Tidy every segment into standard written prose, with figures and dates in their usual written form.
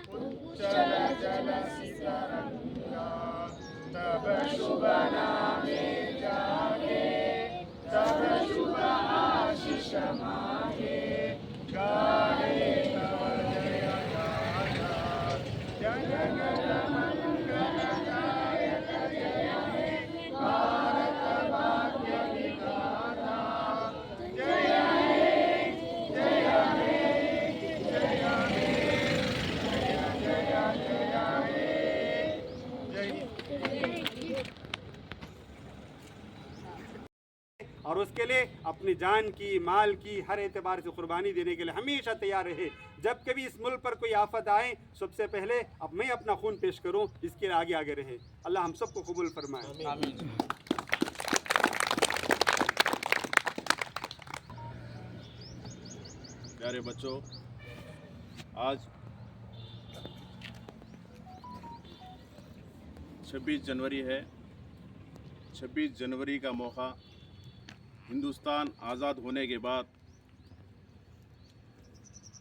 उच्चलजलसितरङ्गा तव शुभ नामे जागे तव शुभ आशीष मागे गाहे तव जय गाथा जन गण मंगलदायक जय हे भारत भाग्य विधाता जय हे जय हे जय हे जय जय जय हे। और उसके लिए अपनी जान की, माल की, हर एतबार से कुर्बानी देने के लिए हमेशा तैयार रहे। जब कभी इस मुल्क पर कोई आफत आए, सबसे पहले अब मैं अपना खून पेश करूं, इसके लिए आगे आगे रहे। अल्लाह हम सबको कबूल फरमाए। आमीन। प्यारे बच्चों, आज 26 जनवरी है। 26 जनवरी का मौका हिंदुस्तान आज़ाद होने के बाद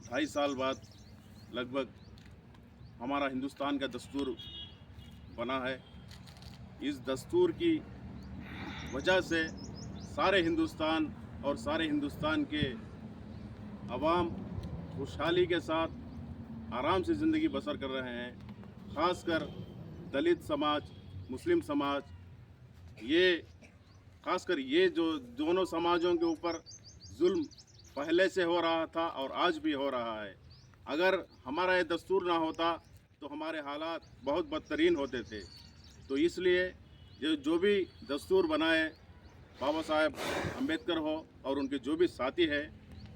2.5 साल बाद लगभग हमारा हिंदुस्तान का दस्तूर बना है। इस दस्तूर की वजह से सारे हिंदुस्तान और सारे हिंदुस्तान के अवाम खुशहाली के साथ आराम से ज़िंदगी बसर कर रहे हैं। ख़ासकर दलित समाज, मुस्लिम समाज, ये खासकर ये जो दोनों समाजों के ऊपर जुल्म पहले से हो रहा था और आज भी हो रहा है। अगर हमारा ये दस्तूर ना होता तो हमारे हालात बहुत बदतरीन होते थे। तो इसलिए ये जो भी दस्तूर बनाए बाबा साहेब अम्बेडकर हो और उनके जो भी साथी है,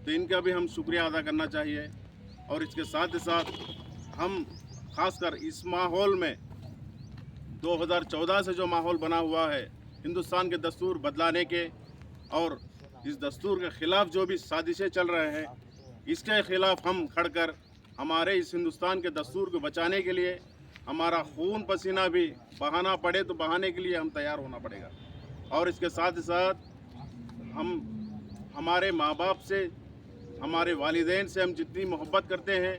तो इनका भी हम शुक्रिया अदा करना चाहिए। और इसके साथ ही साथ हम खासकर इस माहौल में 2014 से जो माहौल बना हुआ है हिंदुस्तान के दस्तूर बदलाने के और इस दस्तूर के ख़िलाफ़ जो भी साजिशें चल रहे हैं, इसके ख़िलाफ़ हम खड़कर हमारे इस हिंदुस्तान के दस्तूर को बचाने के लिए हमारा खून पसीना भी बहाना पड़े तो बहाने के लिए हम तैयार होना पड़ेगा। और इसके साथ ही साथ हम हमारे माँ बाप से, हमारे वालिदैन से हम जितनी मोहब्बत करते हैं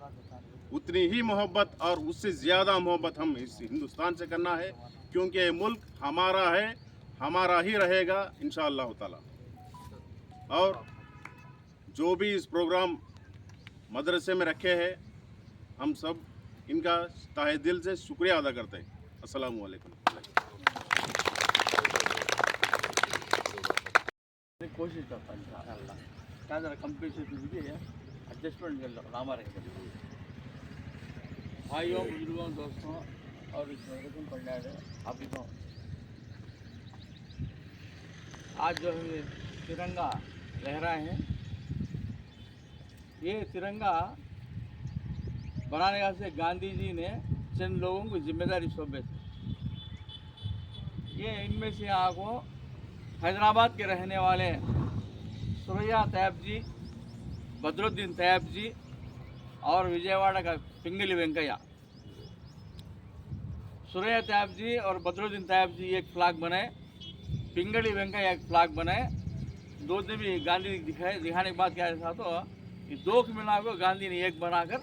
उतनी ही मोहब्बत और उससे ज़्यादा मोहब्बत हम इस हिंदुस्तान से करना है, क्योंकि ये मुल्क हमारा है, हमारा ही रहेगा इंशाअल्लाह ताला। और जो भी इस प्रोग्राम मदरसे में रखे हैं, हम सब इनका ताहे दिल से शुक्रिया अदा करते हैं। अस्सलामु अलैकुम। कोशिश करता इंशाअल्लाह क्या जरा कंपटीशन दीजिए, एडजस्टमेंट कर लो हमारे भाइयों, बुजुर्गों, दोस्तों और इस मदरसे में पढ़ने वाले हाफिज़ों, आज जो है तिरंगा लहराए हैं, ये तिरंगा बनाने का से गांधी जी ने चंद लोगों को जिम्मेदारी सौंपी थी। ये इनमें से आपको हैदराबाद के रहने वाले सुरैया तैयब जी, बदरुद्दीन तैयब जी और विजयवाड़ा का पिंगली वेंकैया। सुरैया तैयब जी और बदरुद्दीन तैयब जी एक फ्लैग बनाए, पिंगली वेंकैया एक फ्लैग बनाए। दो दिन भी गांधी दिखाने के बाद क्या था, तो ये दो को मिला को गांधी ने एक बनाकर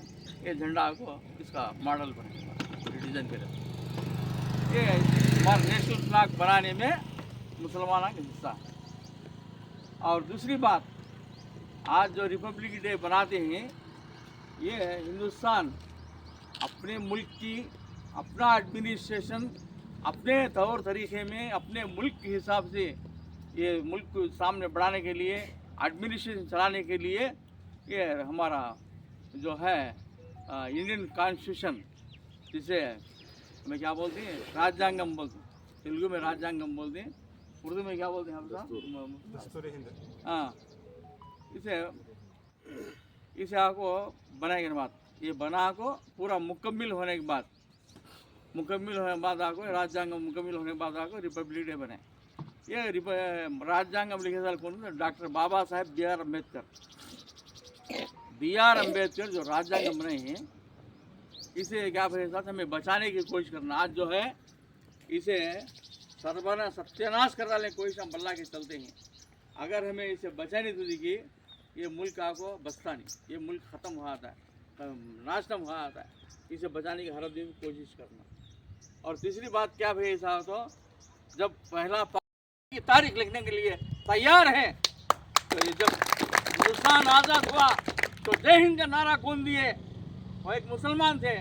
ये झंडा को इसका मॉडल बनाया डिज़ाइन करे। ये हमारे नेशनल फ्लैग बनाने में मुसलमानों का हिस्सा है। और दूसरी बात, आज जो रिपब्लिक डे बनाते हैं, ये हिंदुस्तान अपने मुल्क की अपना एडमिनिस्ट्रेशन अपने तौर तरीके में अपने मुल्क के हिसाब से ये मुल्क को सामने बढ़ाने के लिए, एडमिनिस्ट्रेशन चलाने के लिए ये हमारा जो है इंडियन कॉन्स्टिट्यूशन, जिसे हमें क्या बोलते हैं, राज्यांगम बोलते हैं, तेलुगु में राज्यांगम बोलते हैं, उर्दू में क्या बोलते हैं हम साहब? हाँ, इसे आपको बनाने के बाद, ये बना को पूरा मुकम्मिल होने के बाद आपको राज्यांगम मुकम्मिल होने के बाद आपको रिपब्लिक डे बने। ये राज्यांगम लिखे साल कौन थे? Doctor Baba Saheb B R Ambedkar जो राज्यांगम बने हैं, इसे क्या साथ हमें बचाने की कोशिश करना। आज जो है इसे सत्यानाश कर डालने की कोशिश हम बल्ला के चलते हैं। अगर हमें इसे बचाने तो देखिए, ये मुल्क आपको बचता नहीं, ये मुल्क ख़त्म हो आता है, नाशनम हो आता है। इसे बचाने की हर दिन कोशिश करना। और तीसरी बात क्या भाई साहब, तो जब पहला की तारीख लिखने के लिए तैयार हैं, तो ये जब हिंदुस्तान आज़ाद हुआ तो जय हिंद का नारा कौन दिए? वो एक मुसलमान थे।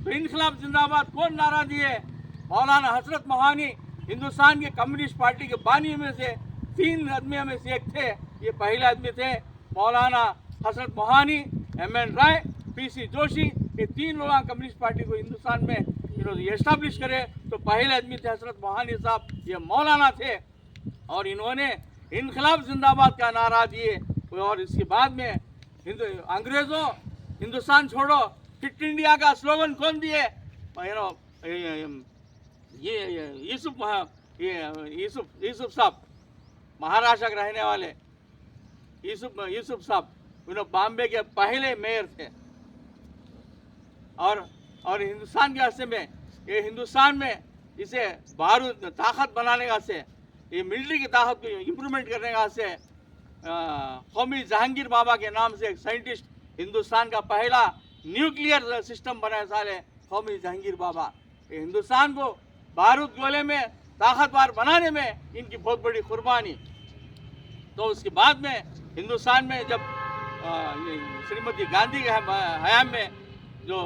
तो इनकलाब जिंदाबाद कौन नारा दिए? मौलाना हजरत मोहानी, हिंदुस्तान के कम्युनिस्ट पार्टी के बानी में से 3 आदमियों में से एक थे। ये पहले आदमी थे मौलाना हजरत मोहानी, M.N. राय, P.C. जोशी। ये 3 लोग कम्युनिस्ट पार्टी को हिंदुस्तान में इन्होंने एस्टाब्लिश करे। तो पहले आदमी थे हजरत मोहानी साहब, ये मौलाना थे, और इन्होंने इनकलाब जिंदाबाद का नारा दिए। और इसके बाद में अंग्रेज़ों हिंदुस्तान छोड़ो, फिट इंडिया का स्लोगन कौन दिए? ये यूसुफ साहब, महाराष्ट्र के रहने वाले यूसुफ साहब, उन्होंने बॉम्बे के पहले मेयर थे। और हिंदुस्तान के हिस्से में, ये हिंदुस्तान में इसे बारूद ताकत बनाने का से, ये मिलिट्री की ताकत को इम्प्रूवमेंट करने का से कौमी जहांगीर बाबा के नाम से एक साइंटिस्ट हिंदुस्तान का पहला न्यूक्लियर सिस्टम बनाए साले कौमी जहांगीर बाबा। ये हिंदुस्तान को बारूद गोले में ताकतवर बनाने में इनकी बहुत बड़ी कुर्बानी। तो उसके बाद में हिंदुस्तान में जब श्रीमती गांधी के हयाम में जो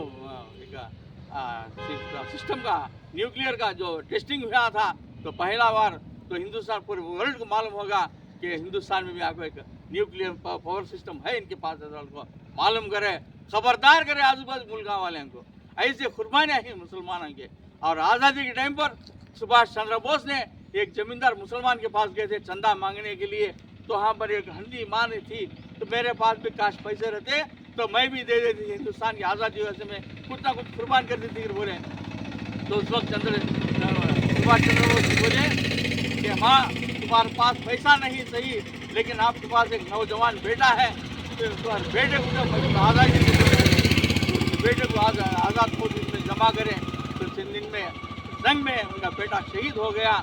सिस्टम का न्यूक्लियर का जो टेस्टिंग हुआ था, तो पहला बार तो हिंदुस्तान पूरे वर्ल्ड को मालूम होगा कि हिंदुस्तान में भी आपको एक न्यूक्लियर पावर सिस्टम है। इनके पास को मालूम करे, खबरदार करे आजू बाजू मुल्क वाले को। ऐसे कुर्बानियाँ हैं मुसलमानों के। और आज़ादी के टाइम पर सुभाष चंद्र बोस ने एक जमींदार मुसलमान के पास गए थे चंदा मांगने के लिए। तो वहाँ पर एक हंडी माँ थी, तो मेरे पास भी काश पैसे रहते तो मैं भी दे देती थी, हिंदुस्तान की आज़ादी वैसे में कुछ ना कुछ कुर्बान कर देती थी बोले। तो उस वक्त सुभाष चंद्र बोस बोले कि माँ, तुम्हारे पास पैसा नहीं सही, लेकिन आपके पास एक नौजवान बेटा है, तो तुम्हारे बेटे को आज़ादी बेटे को आज़ाद फौज में जमा करें। तो 3 दिन में जंग में उनका बेटा शहीद हो गया।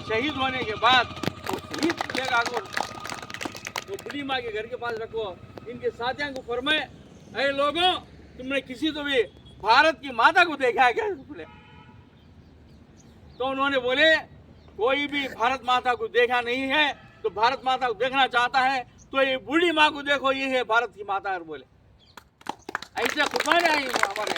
शहीद होने के बाद वो शहीद जगह को वो बुढ़ी माँ के घर के पास रखो। इनके साथियों को फरमाए, अरे लोगों, तुमने किसी तो भी भारत की माता को देखा है क्या? बोले तो उन्होंने बोले कोई भी भारत माता को देखा नहीं है। तो भारत माता को देखना चाहता है तो ये बूढ़ी माँ को देखो, ये है भारत की माता। बोले ऐसे कुर्बान आई हमारे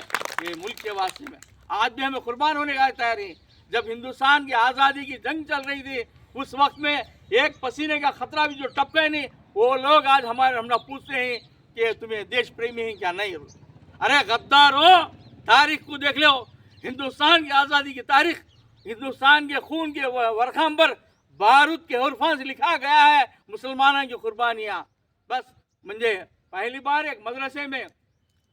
ये मुल्क के वास्ते में। आज भी हमें कुर्बान होने का तैयारी। जब हिंदुस्तान की आज़ादी की जंग चल रही थी, उस वक्त में एक पसीने का खतरा भी जो टपके नहीं, वो लोग आज हमने पूछते हैं कि तुम्हें देश प्रेमी हैं क्या? नहीं। अरे गद्दारों, तारीख को देख लो, हिंदुस्तान की आज़ादी की तारीख हिंदुस्तान के खून के वरखाम पर बारूद के हुर्फां से लिखा गया है, मुसलमानों की कुर्बानियाँ। बस मुझे पहली बार एक मदरसे में,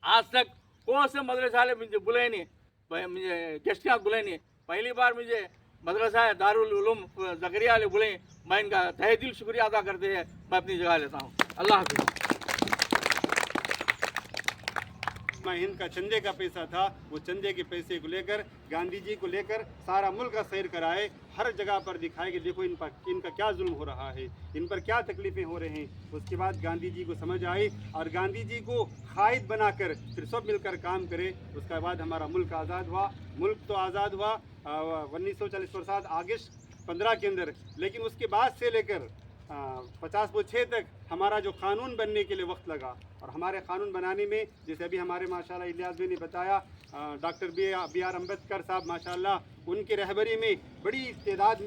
आज तक कौन से मदरसा वाले मुझे बुलाए नहीं, मुझे गेस्ट बुलाए नहीं। पहली बार मुझे मदरसा दारुल उलूम ज़करिया वाले बुलाए। मैं इनका तहे दिल शुक्रिया अदा करते हैं। मैं अपनी जगह लेता हूँ। अल्लाह हाफ़िज़। हिंद का चंदे का पैसा था, वो चंदे के पैसे को लेकर गांधी जी को लेकर सारा मुल्क का सैर कराए, हर जगह पर दिखाए कि देखो इनका क्या जुल्म हो रहा है, इन पर क्या तकलीफ़ें हो रही हैं। उसके बाद गांधी जी को समझ आई और गांधी जी को कायद बनाकर फिर सब मिलकर काम करे। उसके बाद हमारा मुल्क आज़ाद हुआ। मुल्क तो आज़ाद हुआ 1940 बरसात अगस्त 15 के अंदर, लेकिन उसके बाद से लेकर 50-6 तक हमारा जो कानून बनने के लिए वक्त लगा। और हमारे कानून बनाने में, जैसे अभी हमारे माशाल्लाह इलियास भाई ने बताया, डॉक्टर बी.आर. अम्बेडकर साहब माशाल्लाह, उनकी रहबरी में बड़ी तादाद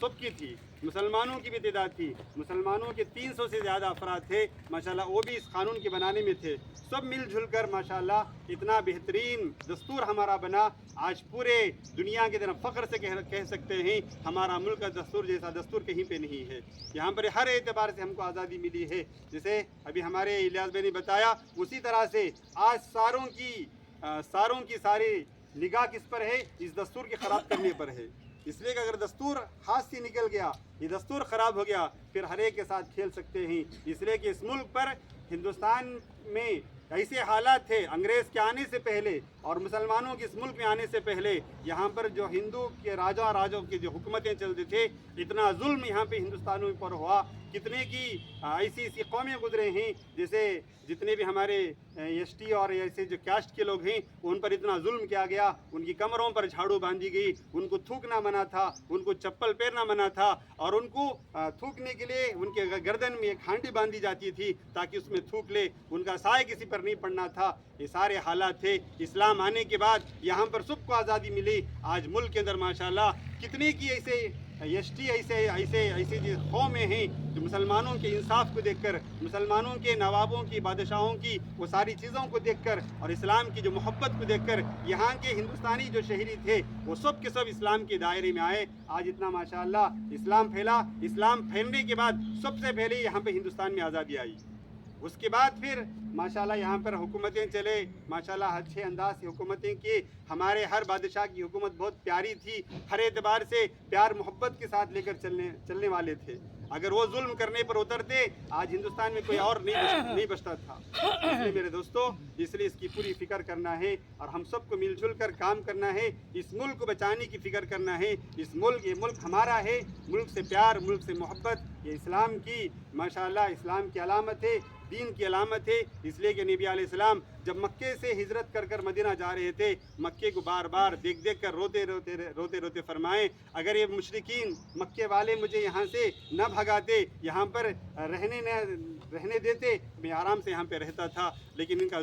सबकी थी, मुसलमानों की भी तादाद थी। मुसलमानों के 300 से ज़्यादा अफराद थे माशाल्लाह, वो भी इस कानून के बनाने में थे। सब मिलजुल कर माशाल्लाह इतना बेहतरीन दस्तूर हमारा बना। आज पूरे दुनिया की तरफ फ़ख्र से कह सकते हैं हमारा मुल्क का दस्तूर जैसा दस्तूर कहीं पे नहीं है। यहाँ पर हर एतबार से हमको आज़ादी मिली है। जैसे अभी हमारे इलियास भाई ने बताया, उसी तरह से आज सारों की सारी निगाह किस पर है? इस दस्तूर के ख़राब करने पर है। इसलिए कि अगर दस्तूर हाथ से निकल गया, ये दस्तूर ख़राब हो गया, फिर हर एक के साथ खेल सकते हैं। इसलिए कि इस मुल्क पर, हिंदुस्तान में ऐसे हालात थे अंग्रेज़ के आने से पहले और मुसलमानों के इस मुल्क में आने से पहले, यहाँ पर जो हिंदू के राजाओं की जो हुकूमतें चलती थे, इतना जुल्म यहाँ पे हिंदुस्तानियों पर हुआ कितने की ऐसी ऐसी कौमें गुजरे हैं, जैसे जितने भी हमारे एसटी और ऐसे जो कास्ट के लोग हैं उन पर इतना जुल्म किया गया, उनकी कमरों पर झाड़ू बांधी गई, उनको थूकना मना था, उनको चप्पल पहनना मना था, और उनको थूकने के लिए उनके गर्दन में एक हांडी बांधी जाती थी ताकि उसमें थूक ले, उनका साय किसी पर नहीं पड़ना था। ये सारे हालात थे। इस्लाम आने के बाद यहाँ पर सबको आज़ादी मिली। आज मुल्क के अंदर माशाल्लाह कितने की ऐसे एसटी ऐसे ऐसे ऐसी जो कौमें हैं जो मुसलमानों के इंसाफ को देखकर, मुसलमानों के नवाबों की, बादशाहों की वो सारी चीज़ों को देखकर और इस्लाम की जो मोहब्बत को देखकर यहाँ के हिंदुस्तानी जो शहरी थे वो सब के सब इस्लाम के दायरे में आए। आज इतना माशाल्लाह इस्लाम फैला। इस्लाम फैलने के बाद सबसे पहले यहाँ पे हिंदुस्तान में आज़ादी आई। उसके बाद फिर माशाल्लाह यहाँ पर हुकूमतें चले, माशाल्लाह अच्छे अंदाज से हुकूमतें की। हमारे हर बादशाह की हुकूमत बहुत प्यारी थी, हर एतबार से प्यार मोहब्बत के साथ लेकर चलने वाले थे। अगर वो जुल्म करने पर उतरते आज हिंदुस्तान में कोई और नहीं बचता था। इसलिए मेरे दोस्तों, इसलिए इसकी पूरी फिक्र करना है और हम सबको मिलजुल कर काम करना है। इस मुल्क को बचाने की फिक्र करना है। ये मुल्क हमारा है। मुल्क से प्यार, मुल्क से मोहब्बत, ये इस्लाम की माशाल्लाह इस्लाम की अलामत है, दीन की अलामत है। इसलिए कि नबी अलैहिस्सलाम जब मक्के से हिजरत कर कर मदीना जा रहे थे, मक्के को बार बार देख देख कर रोते रोते फरमाए, अगर ये मुशरिकीन मक्के वाले मुझे यहाँ से न भगाते, यहाँ पर रहने देते, मैं आराम से यहाँ पे रहता था। लेकिन इनका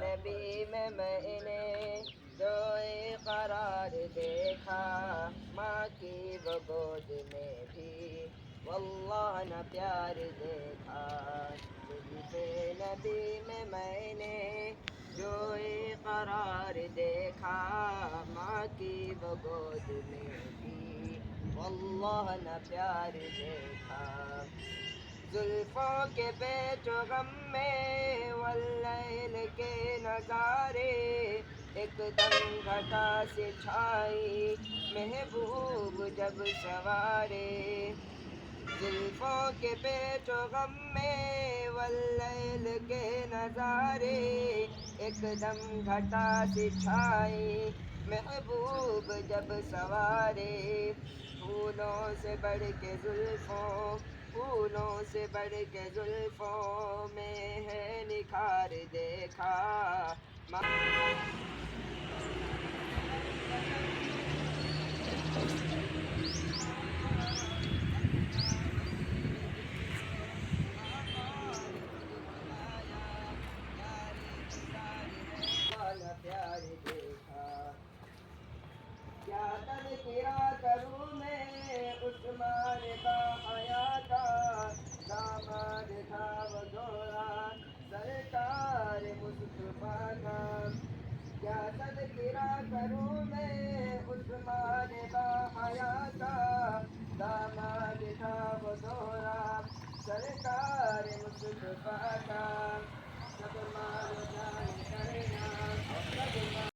नबी में मैंने जो करार देखा, माँ की वो गोद में भी वल्लाह न प्यार देखा। तुझसे नबी में मैंने जो करार देखा, माँ की वो गोद में भी वल्लाह न प्यार देखा। जुल्फों के पेचो गम में वल्लैल के नज़ारे, एकदम घटा से छाई महबूब जब सवारे। जुल्फों के पेचो गम में वल्लैल के नज़ारे, एकदम घटा से छाई महबूब जब सवारे। फूलों से बढ़ के जुल्फों, फूलों से बढ़ के जुल्फों में है निखार देखा। प्यार देखा, क्या तज़किरा करूँ मैं उस्मान बाहया का, दामाद था वो जोड़ा सरकार मुस्तफा का। क्या तज़किरा करूँ मैं उस्मान बाहया का, दामाद था वो जोड़ा सरकार मुस्तफा का। सब मानो जान करना, सब